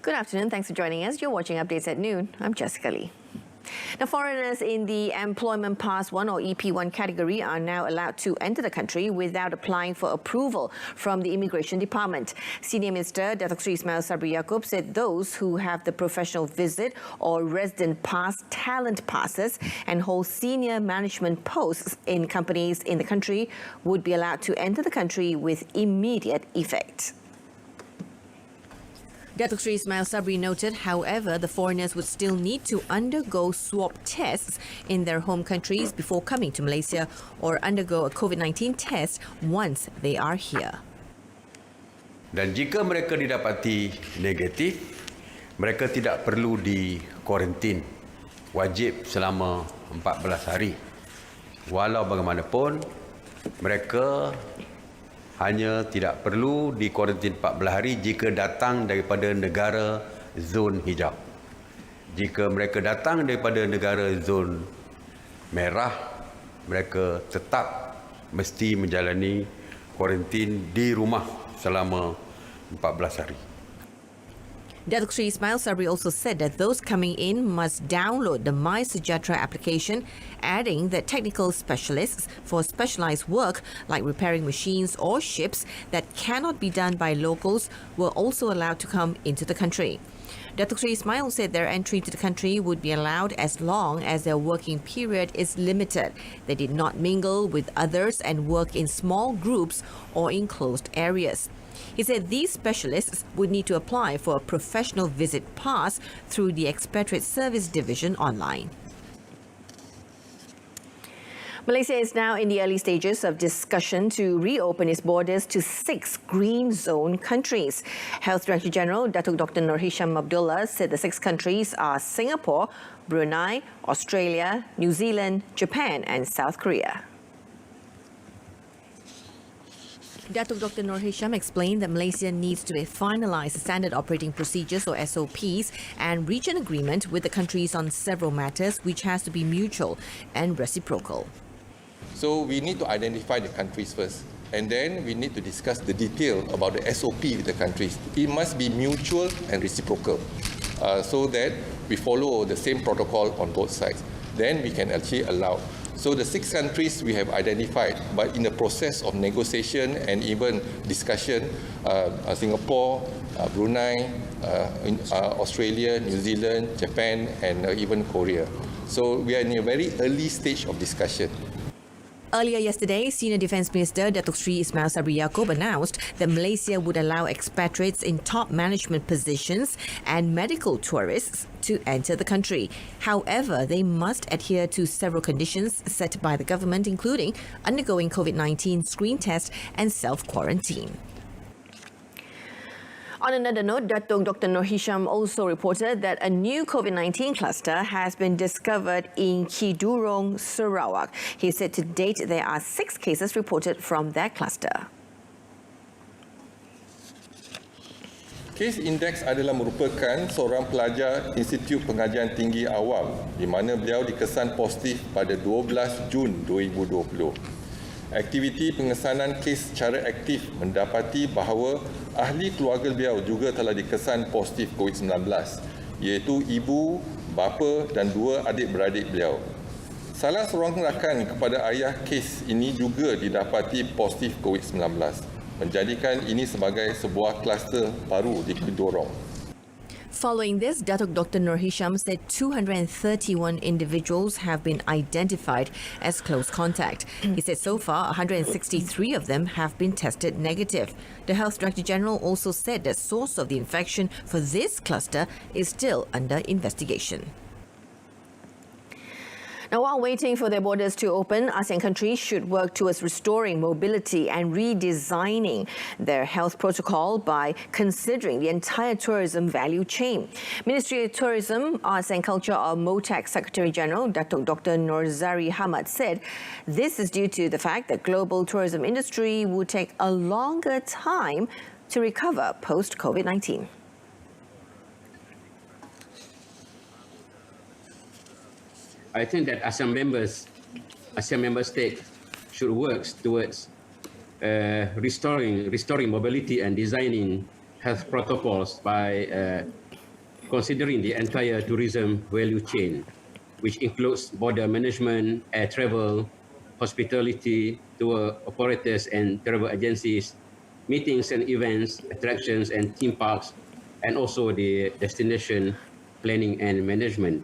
Good afternoon. Thanks for joining us. You're watching Updates at Noon. I'm Jessica Lee. Now, foreigners in the Employment Pass 1 or EP1 category are now allowed to enter the country without applying for approval from the Immigration Department. Senior Minister Datuk Seri Ismail Sabri Yaakob said those who have the professional visit or resident pass talent passes and hold senior management posts in companies in the country would be allowed to enter the country with immediate effect. Datuk Seri Ismail Sabri noted, however, the foreigners would still need to undergo swab tests in their home countries before coming to Malaysia or undergo a Covid19 test once they are here. Dan jika mereka didapati negatif, mereka tidak perlu di kuarantin wajib selama 14 hari. Walau bagaimanapun, mereka hanya tidak perlu di kuarantin 14 hari jika datang daripada negara zon hijau. Jika mereka datang daripada negara zon merah, mereka tetap mesti menjalani kuarantin di rumah selama 14 hari. Datuk Seri Ismail Sabri also said that those coming in must download the My Sejahtera application, adding that technical specialists for specialized work like repairing machines or ships that cannot be done by locals were also allowed to come into the country. Datuk Seri Ismail said their entry to the country would be allowed as long as their working period is limited. They did not mingle with others and work in small groups or in closed areas. He said these specialists would need to apply for a professional visit pass through the Expatriate Service Division online. Malaysia is now in the early stages of discussion to reopen its borders to 6 green zone countries. Health Director General Datuk Dr. Nur Hisham Abdullah said the 6 countries are Singapore, Brunei, Australia, New Zealand, Japan and South Korea. Datuk Dr. Nur Hisham explained that Malaysia needs to finalise the standard operating procedures or SOPs and reach an agreement with the countries on several matters which has to be mutual and reciprocal. So we need to identify the countries first, and then we need to discuss the detail about the SOP with the countries. It must be mutual and reciprocal so that we follow the same protocol on both sides. Then we can actually allow. So the 6 countries we have identified, but in the process of negotiation and even discussion, Singapore, Brunei, Australia, New Zealand, Japan and even Korea. So we are in a very early stage of discussion. Earlier yesterday, Senior Defence Minister Datuk Seri Ismail Sabri Yaakob announced that Malaysia would allow expatriates in top management positions and medical tourists to enter the country. However, they must adhere to several conditions set by the government, including undergoing COVID-19 screen test and self-quarantine. On another note, Datuk Dr. Nur Hisham also reported that a new Covid-19 cluster has been discovered in Kidurong, Sarawak. He said to date there are 6 cases reported from that cluster. Kes indeks adalah merupakan seorang pelajar Institut Pengajian Tinggi Awam di mana beliau dikesan positif pada 12 Jun 2020. Aktiviti pengesanan kes secara aktif mendapati bahawa ahli keluarga beliau juga telah dikesan positif COVID-19 iaitu ibu, bapa dan 2 adik-beradik beliau. Salah seorang rakan kepada ayah kes ini juga didapati positif COVID-19, menjadikan ini sebagai sebuah kluster baru di Kidurong. Following this, Datuk Dr. Nur Hisham said 231 individuals have been identified as close contact. He said so far 163 of them have been tested negative. The Health Director General also said the source of the infection for this cluster is still under investigation. Now, while waiting for their borders to open, ASEAN countries should work towards restoring mobility and redesigning their health protocol by considering the entire tourism value chain. Ministry of Tourism, Arts and Culture or MOTAC Secretary General Datuk Dr. Norzari Hamad said this is due to the fact that global tourism industry would take a longer time to recover post-COVID-19. I think that ASEAN member states should work towards restoring mobility and designing health protocols by considering the entire tourism value chain, which includes border management, air travel, hospitality, tour operators and travel agencies, meetings and events, attractions and theme parks, and also the destination planning and management.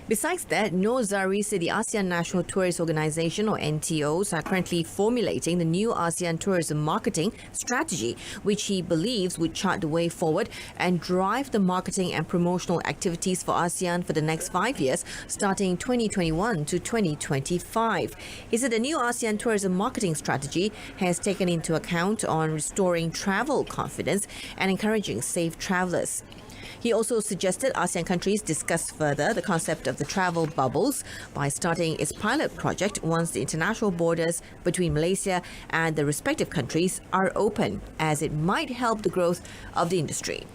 Besides that, Noor Zari said the ASEAN National Tourist Organization, or NTOs, are currently formulating the new ASEAN tourism marketing strategy, which he believes would chart the way forward and drive the marketing and promotional activities for ASEAN for the next 5 years, starting 2021 to 2025. He said the new ASEAN tourism marketing strategy has taken into account on restoring travel confidence and encouraging safe travelers. He also suggested ASEAN countries discuss further the concept of the travel bubbles by starting its pilot project once the international borders between Malaysia and the respective countries are open, as it might help the growth of the industry.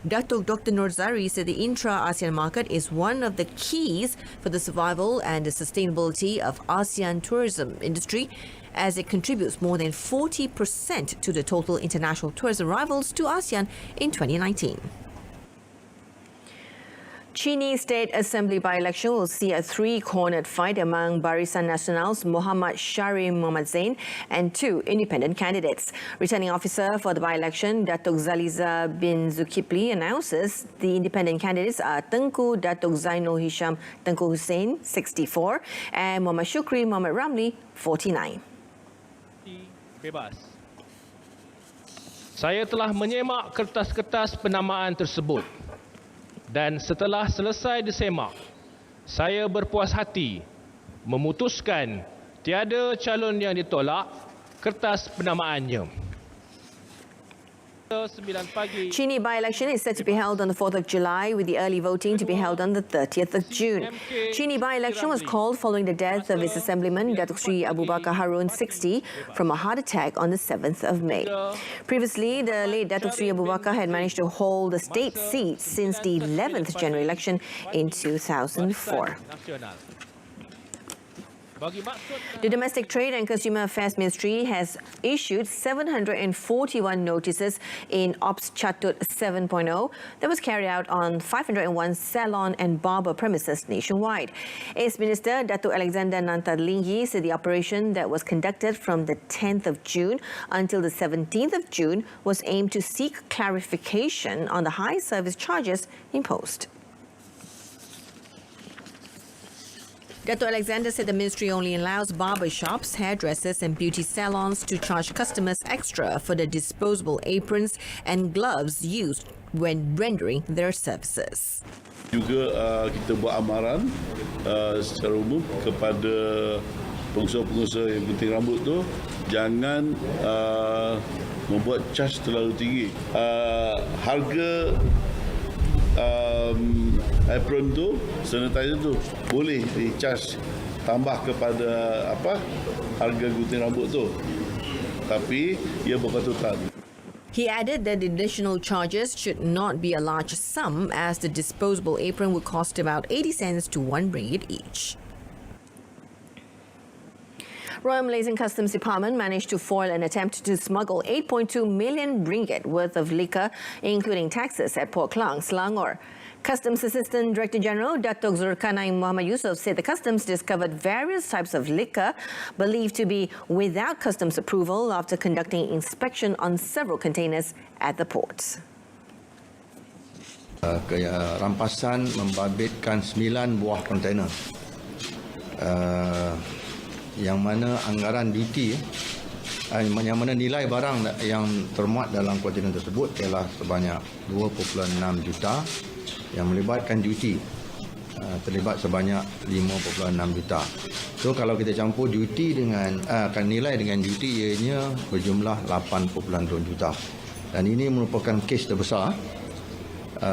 Dr. Noor Zari said the intra-ASEAN market is one of the keys for the survival and the sustainability of ASEAN tourism industry, as it contributes more than 40% to the total international tourist arrivals to ASEAN in 2019. Chinese State Assembly by-election will see a three-cornered fight among Barisan Nasional's Muhammad Syahrir Muhammad Zain and two independent candidates. Returning officer for the by-election, Datuk Zaliza bin Zulkifli, announces the independent candidates are Tengku Datuk Zainul Hisham Tengku Hussein, 64, and Muhammad Shukri Muhammad Ramli, 49. Bebas. Saya telah menyemak kertas-kertas penamaan tersebut. Dan setelah selesai disemak, saya berpuas hati memutuskan tiada calon yang ditolak kertas penamaannya. Chini by-election is set to be held on the 4th of July, with the early voting to be held on the 30th of June. Chini by-election was called following the death of its assemblyman, Datuk Sri Abu Bakar Harun, 60, from a heart attack on the 7th of May. Previously, the late Datuk Sri Abu Bakar had managed to hold the state seat since the 11th general election in 2004. The Domestic Trade and Consumer Affairs Ministry has issued 741 notices in Ops Chatut 7.0 that was carried out on 501 salon and barber premises nationwide. Its Minister, Datuk Alexander Nantadlingyi, said the operation that was conducted from the 10th of June until the 17th of June was aimed to seek clarification on the high service charges imposed. Dato' Alexander said the ministry only allows barber shops, hairdressers and beauty salons to charge customers extra for the disposable aprons and gloves used when rendering their services. Juga kita buat amaran secara umum kepada pengusaha-pengusaha yang gunting rambut tu, jangan membuat charge terlalu tinggi. Harga apron tu, sanitizer tu boleh di-charge tambah kepada harga gunting rambut tu, tapi ia berpatutan. He added that the additional charges should not be a large sum, as the disposable apron would cost about 80 cents to 1 ringgit each. Royal Malaysian Customs Department managed to foil an attempt to smuggle 8.2 million ringgit worth of liquor, including taxes, at Port Klang, Selangor. Customs Assistant Director General Datuk Zulkarnain Muhammad Yusof said the customs discovered various types of liquor believed to be without customs approval after conducting inspection on several containers at the port. Rampasan membabitkan 9 buah kontainer, yang mana anggaran duty, yang mana nilai barang yang termuat dalam kontainer tersebut ialah sebanyak 2.6 juta, yang melibatkan duty terlibat sebanyak 5.6 juta. So kalau kita campur duty dengan nilai dengan duty, ianya berjumlah 8.2 juta. Dan ini merupakan kes terbesar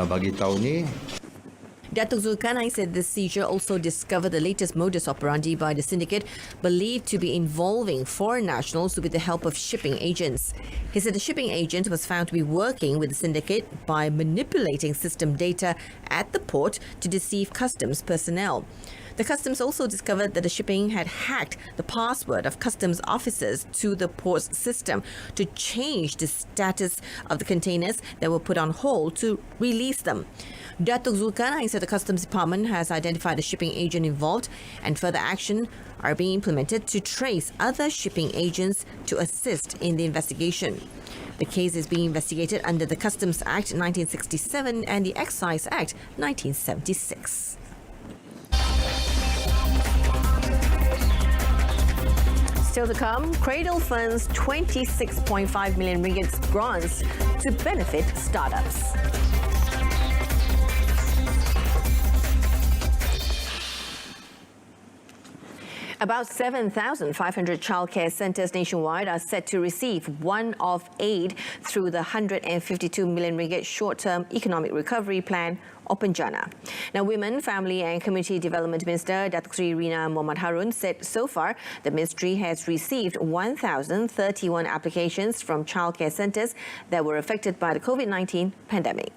bagi tahun ini. Datuk Zulkarnain said the seizure also discovered the latest modus operandi by the syndicate, believed to be involving foreign nationals with the help of shipping agents. He said the shipping agent was found to be working with the syndicate by manipulating system data at the port to deceive customs personnel. The customs also discovered that the shipping had hacked the password of customs officers to the port's system to change the status of the containers that were put on hold to release them. Datuk Zulkarnain said the Customs Department has identified the shipping agent involved and further action are being implemented to trace other shipping agents to assist in the investigation. The case is being investigated under the Customs Act 1967 and the Excise Act 1976. Still to come, Cradle funds 26.5 million ringgit grants to benefit startups. About 7,500 childcare centres nationwide are set to receive one-off aid through the 152 million ringgit short-term economic recovery plan, or PENJANA. Now, Women, Family and Community Development Minister Datuk Sri Rina Mohammad Harun said so far the ministry has received 1,031 applications from childcare centres that were affected by the Covid-19 pandemic.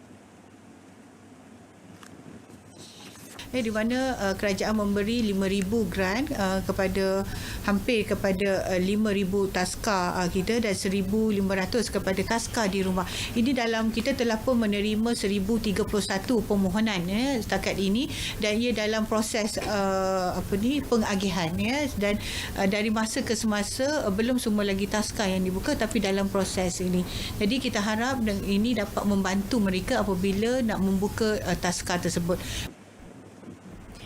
Di mana kerajaan memberi 5,000 grant hampir kepada 5,000 taska kita dan 1,500 kepada taska di rumah. Ini dalam kita telah pun menerima 1,031 permohonan setakat ini dan ia dalam proses pengagihan dan dari masa ke semasa belum semua lagi taska yang dibuka tapi dalam proses ini. Jadi kita harap ini dapat membantu mereka apabila nak membuka taska tersebut.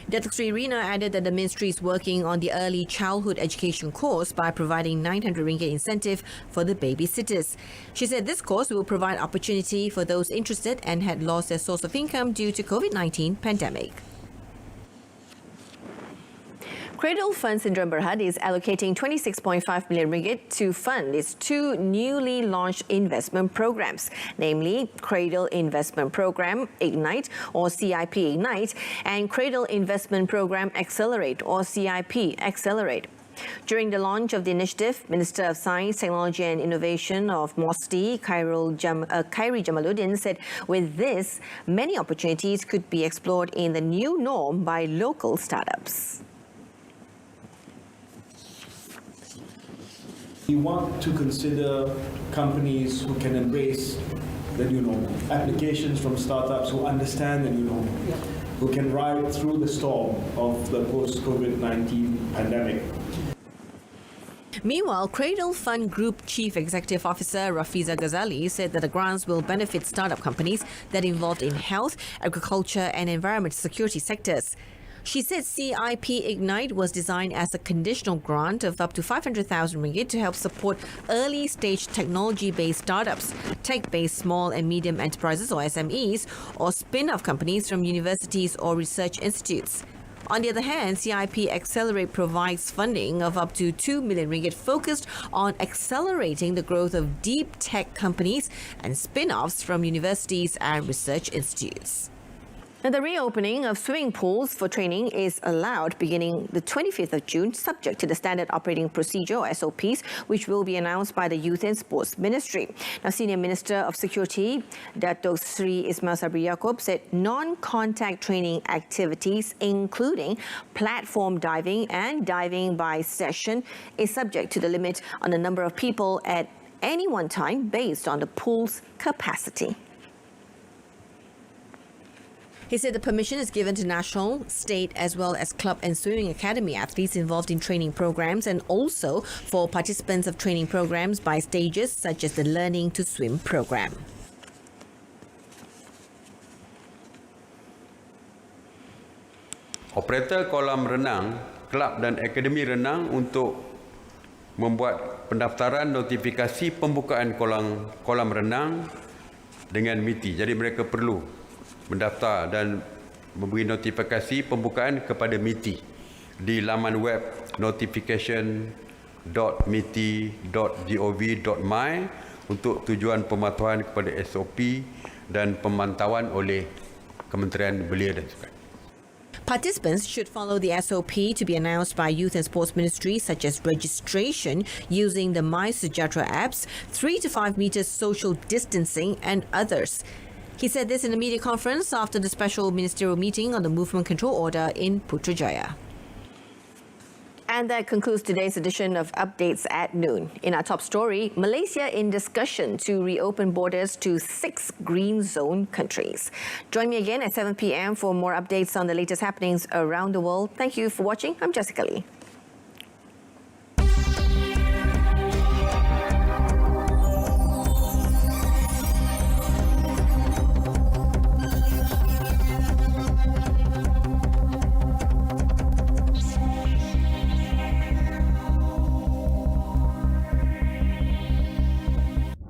Datuk Sri Rina added that the ministry is working on the early childhood education course by providing 900 ringgit incentive for the babysitters. She said this course will provide opportunity for those interested and had lost their source of income due to COVID-19 pandemic. Cradle Fund Syndrome Berhad is allocating 26.5 million ringgit to fund its two newly launched investment programs, namely Cradle Investment Program Ignite or CIP Ignite and Cradle Investment Program Accelerate or CIP Accelerate. During the launch of the initiative, Minister of Science, Technology and Innovation of MOSTI, Khairi Jamaluddin, said with this, many opportunities could be explored in the new norm by local startups. We want to consider companies who can embrace the new normal, applications from startups who understand the new normal, who can ride through the storm of the post-COVID-19 pandemic. Meanwhile, Cradle Fund Group Chief Executive Officer Rafiza Ghazali said that the grants will benefit startup companies that are involved in health, agriculture and environment security sectors. She said CIP Ignite was designed as a conditional grant of up to 500,000 ringgit to help support early-stage technology-based startups, tech-based small and medium enterprises or SMEs, or spin-off companies from universities or research institutes. On the other hand, CIP Accelerate provides funding of up to 2 million ringgit focused on accelerating the growth of deep tech companies and spin-offs from universities and research institutes. Now, the reopening of swimming pools for training is allowed beginning the 25th of June, subject to the Standard Operating Procedure or SOPs, which will be announced by the Youth and Sports Ministry. Now, Senior Minister of Security, Datuk Sri Ismail Sabri Yaakob, said non-contact training activities, including platform diving and diving by session, is subject to the limit on the number of people at any one time based on the pool's capacity. He said the permission is given to national, state as well as club and swimming academy athletes involved in training programs and also for participants of training programs by stages such as the Learning to Swim program. Operator kolam renang, klub dan akademi renang untuk membuat pendaftaran notifikasi pembukaan kolam renang dengan MITI. Jadi mereka perlu mendaftar dan memberi notifikasi pembukaan kepada MITI di laman web notification.miti.gov.my untuk tujuan pematuhan kepada SOP dan pemantauan oleh Kementerian Belia dan Sukan. Participants should follow the SOP to be announced by Youth and Sports Ministry, such as registration using the My Sejahtera apps, 3 to 5 meters social distancing and others. He said this in a media conference after the special ministerial meeting on the movement control order in Putrajaya. And that concludes today's edition of Updates at Noon. In our top story, Malaysia in discussion to reopen borders to 6 green zone countries. Join me again at 7 p.m. for more updates on the latest happenings around the world. Thank you for watching. I'm Jessica Lee.